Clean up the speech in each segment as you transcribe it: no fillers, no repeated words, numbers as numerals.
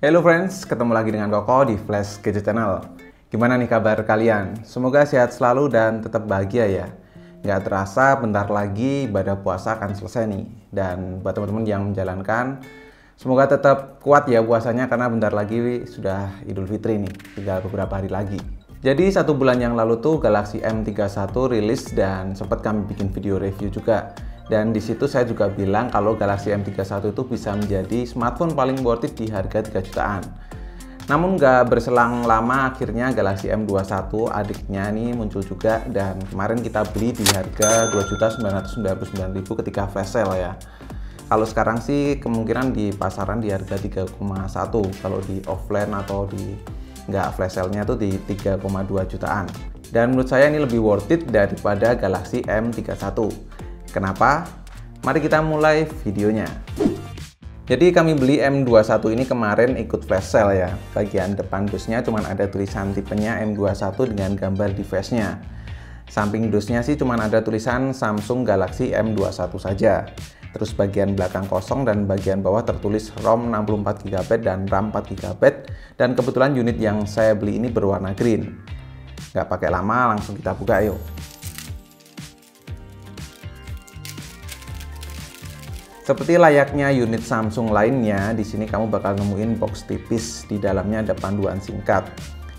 Hello friends, ketemu lagi dengan Koko di Flash Gadget Channel. Gimana nih kabar kalian? Semoga sehat selalu dan tetap bahagia ya. Nggak terasa bentar lagi ibadah puasa akan selesai nih. Dan buat teman-teman yang menjalankan, semoga tetap kuat ya puasanya karena bentar lagi sudah Idul Fitri nih. Tinggal beberapa hari lagi. Jadi 1 bulan yang lalu tuh Galaxy M31 rilis dan sempat kami bikin video review juga. Dan di situ saya juga bilang kalau Galaxy M31 itu bisa menjadi smartphone paling worth it di harga 3 jutaan. Namun nggak berselang lama akhirnya Galaxy M21 adiknya nih muncul juga dan kemarin kita beli di harga 2.999.000 ketika flash sale ya. Kalau sekarang sih kemungkinan di pasaran di harga 3,1, kalau di offline atau di nggak flash sale-nya tuh di 3,2 jutaan. Dan menurut saya ini lebih worth it daripada Galaxy M31. Kenapa? Mari kita mulai videonya. Jadi kami beli M21 ini kemarin ikut flash sale ya. Bagian depan dusnya cuma ada tulisan tipenya M21 dengan gambar device-nya. Samping dusnya sih cuma ada tulisan Samsung Galaxy M21 saja. Terus bagian belakang kosong dan bagian bawah tertulis ROM 64GB dan RAM 4GB. Dan kebetulan unit yang saya beli ini berwarna green. Nggak pakai lama, langsung kita buka yuk. Seperti layaknya unit Samsung lainnya, di sini kamu bakal nemuin box tipis. Di dalamnya ada panduan singkat.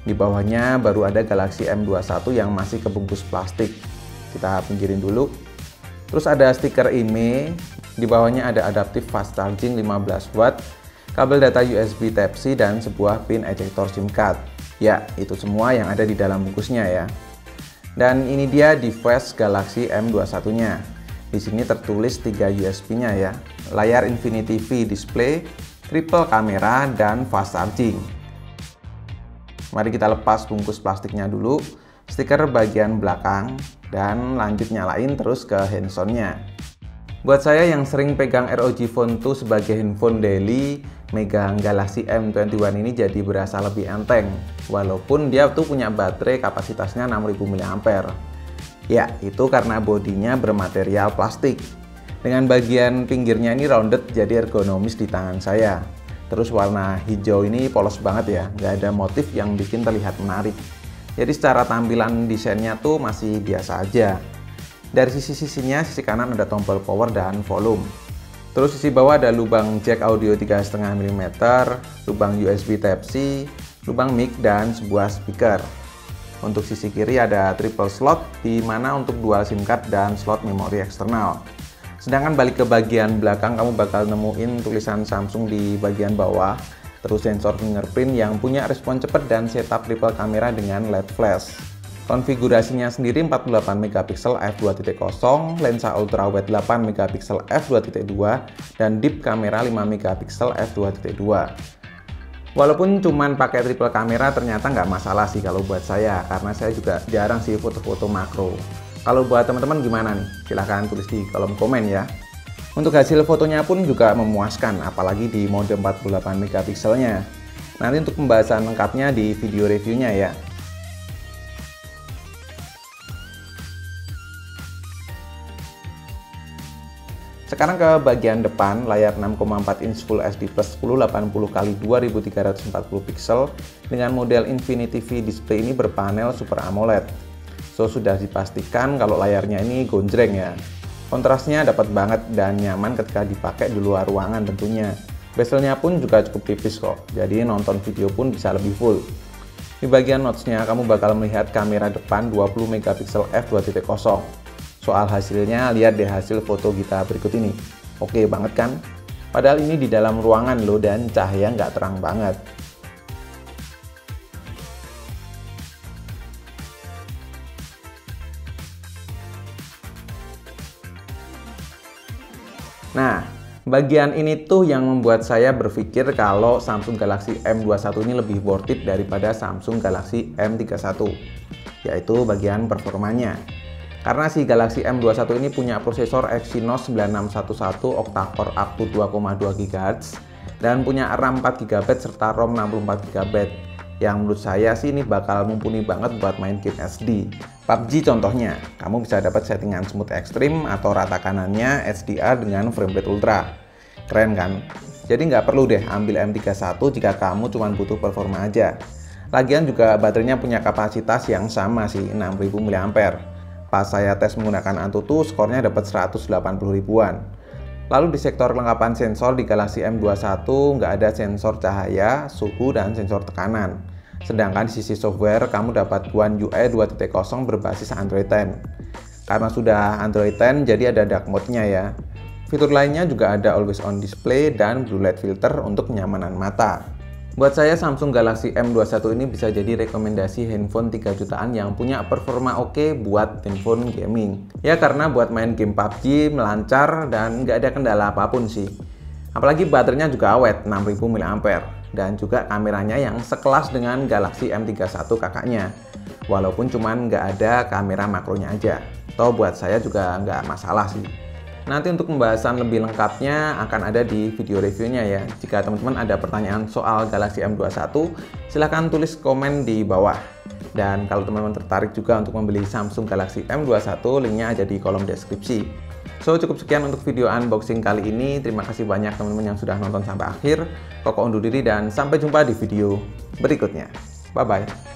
Di bawahnya baru ada Galaxy M21 yang masih kebungkus plastik. Kita pinggirin dulu. Terus ada stiker IMEI. Di bawahnya ada adaptive fast charging 15 watt, kabel data USB Type-C, dan sebuah pin ejector SIM card. Ya, itu semua yang ada di dalam bungkusnya ya. Dan ini dia device Galaxy M21-nya. Di sini tertulis 3 USB-nya ya. Layar Infinity V display, triple kamera, dan fast charging. Mari kita lepas bungkus plastiknya dulu, stiker bagian belakang, dan lanjut nyalain terus ke handphone-nya. Buat saya yang sering pegang ROG Phone 2 sebagai handphone daily, megang Galaxy M21 ini jadi berasa lebih enteng. Walaupun dia tuh punya baterai kapasitasnya 6000 mAh. Ya, itu karena bodinya bermaterial plastik. Dengan bagian pinggirnya ini rounded jadi ergonomis di tangan saya. Terus warna hijau ini polos banget ya, nggak ada motif yang bikin terlihat menarik. Jadi secara tampilan desainnya tuh masih biasa aja. Dari sisi-sisinya, sisi kanan ada tombol power dan volume. Terus sisi bawah ada lubang jack audio 3,5 mm, lubang USB Type-C, lubang mic, dan sebuah speaker. Untuk sisi kiri ada triple slot, di mana untuk dual SIM card dan slot memori eksternal. Sedangkan balik ke bagian belakang, kamu bakal nemuin tulisan Samsung di bagian bawah, terus sensor fingerprint yang punya respon cepat dan setup triple kamera dengan LED flash. Konfigurasinya sendiri 48MP f2.0, lensa ultrawide 8MP f2.2, dan deep kamera 5MP f2.2. Walaupun cuman pakai triple kamera ternyata nggak masalah sih kalau buat saya, karena saya juga jarang sih foto-foto makro. Kalau buat teman-teman gimana nih? Silahkan tulis di kolom komen ya. Untuk hasil fotonya pun juga memuaskan, apalagi di mode 48MP-nya. Nanti untuk pembahasan lengkapnya di video reviewnya ya. Sekarang ke bagian depan, layar 6,4 inch Full HD Plus 1080x2340 pixel dengan model Infinity V display ini berpanel Super AMOLED. So sudah dipastikan kalau layarnya ini gonjreng ya. Kontrasnya dapat banget dan nyaman ketika dipakai di luar ruangan tentunya. Bezelnya pun juga cukup tipis kok, jadi nonton video pun bisa lebih full. Di bagian notch-nya kamu bakal melihat kamera depan 20MP f2.0. Soal hasilnya, lihat deh hasil foto kita berikut ini. Oke banget kan? Padahal ini di dalam ruangan loh dan cahaya nggak terang banget. Nah, bagian ini tuh yang membuat saya berpikir kalau Samsung Galaxy M21 ini lebih worth it daripada Samsung Galaxy M31, yaitu bagian performanya. Karena si Galaxy M21 ini punya prosesor Exynos 9611 octa-core up to 2,2 GHz dan punya RAM 4GB serta ROM 64GB. Yang menurut saya sih ini bakal mumpuni banget buat main game SD. PUBG contohnya, kamu bisa dapat settingan smooth ekstrim atau rata kanannya HDR dengan frame rate ultra. Keren kan? Jadi nggak perlu deh ambil M31 jika kamu cuma butuh performa aja. Lagian juga baterainya punya kapasitas yang sama sih, 6000 mAh. Pas saya tes menggunakan Antutu, skornya dapat 180 ribuan. Lalu di sektor kelengkapan sensor di Galaxy M21 nggak ada sensor cahaya, suhu, dan sensor tekanan. Sedangkan di sisi software, kamu dapat One UI 2.0 berbasis Android 10. Karena sudah Android 10, jadi ada dark mode-nya ya. Fitur lainnya juga ada always on display dan blue light filter untuk kenyamanan mata. Buat saya, Samsung Galaxy M21 ini bisa jadi rekomendasi handphone 3 jutaan yang punya performa oke buat handphone gaming. Ya karena buat main game PUBG melancar dan nggak ada kendala apapun sih. Apalagi baterainya juga awet, 6000 mAh. Dan juga kameranya yang sekelas dengan Galaxy M31 kakaknya. Walaupun cuman nggak ada kamera makronya aja. Toh buat saya juga nggak masalah sih. Nanti untuk pembahasan lebih lengkapnya akan ada di video reviewnya ya. Jika teman-teman ada pertanyaan soal Galaxy M21, silahkan tulis komen di bawah. Dan kalau teman-teman tertarik juga untuk membeli Samsung Galaxy M21, linknya ada di kolom deskripsi. So, cukup sekian untuk video unboxing kali ini. Terima kasih banyak teman-teman yang sudah nonton sampai akhir. Koko undur diri dan sampai jumpa di video berikutnya. Bye-bye.